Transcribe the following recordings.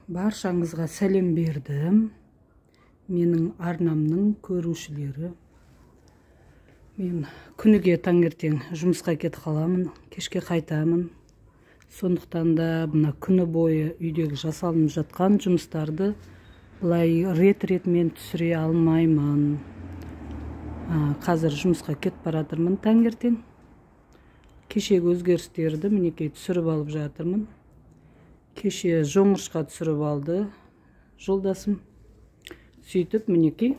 Баршаңызға сәлем бердім. Менің арнамның көрушілері. Мен күніге таңертең жұмысқа кетіп қаламын, кешке қайтамын. Сондықтан да мына күні бойы үйдегі жасалынып жатқан жұмыстарды бұлай рет-ретмен түсіре алмаймын. Қазір жұмысқа кетіп баратырмын таңертең. Кешегі өзгерістерді мінекей түсіріп алып жатырмын. Кеше жоңышқа түсіріп алды жолдасым. Сөйтіп мінекей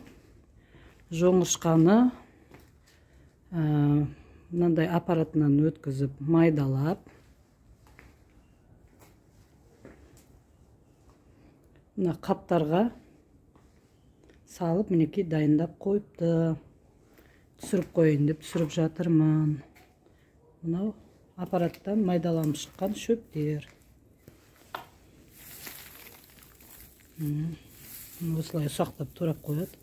жоңышқаны мынандай аппаратынан өткізіп майдалап, мына қаптарға салып мінекей дайындап қойыпты. Түсіріп қойын деп түсіріп жатырмын. Мынау аппараттан майдаланып шыққан шөптер. Осылай ұсақтап турап қояды.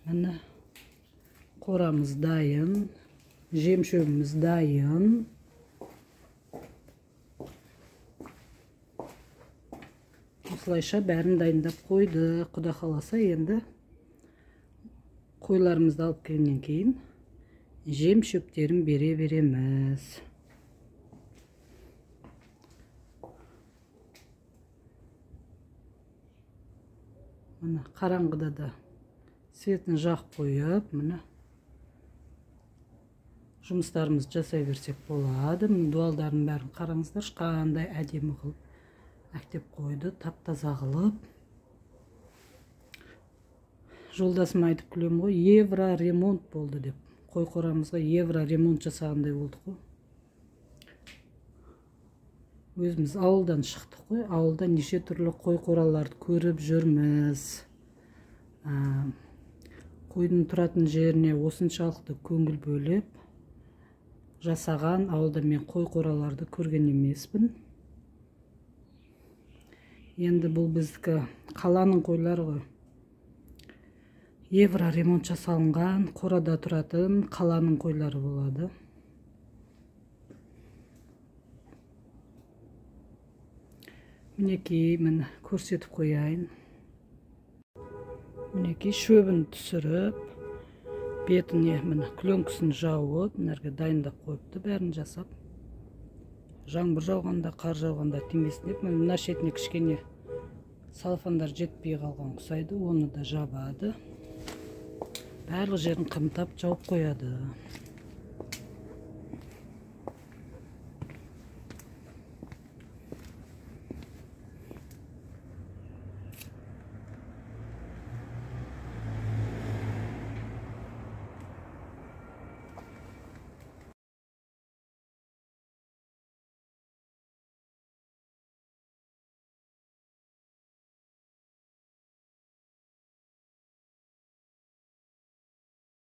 Міне қорамыз дайын, жем шөбіміз дайын. Осылайша бәрін дайындап қойды. Құда қаласа енді қойларымызды алып келгеннен кейін жем шөптерін бере береміз. Міне қараңғыда да светін жағып қойып, міне жұмыстарымыз жасай берсек болады. Міне дуалдардың бәрін қараңыздар, қандай әдемі қылып әктеп қойды, тап-таза қылып. Жолдасым айтып күлем ғой, евро ремонт болды деп. Қой қорамызға евро ремонт жасағандай болдық қой. Өзіміз ауылдан шықтық қой. Ауылда неше түрлі қой қораларды көріп жүрміз. Қойдың тұратын жеріне осыншалықты көңіл бөліп жасаған ауылда мен қой қораларды көрген емеспін. Енді бұл біздікі қаланың қойлары ғой. Евро ремонт жасалынған, қорада тұратын қаланың қойлары болады. Мінекей, міне көрсетіп қояйын. Мінекей шөбін түсіріп, бетіне міне клёнкасын жауып, мынарға дайындап қойыпты, бәрін жасап. Жаңбыр жауғанда, қар жауғанда тимесін деп, мына шетіне кішкене салфандар жетпей қалған ұқсайды, оны да жабады. Барлық жерін қымтап жауып қояды.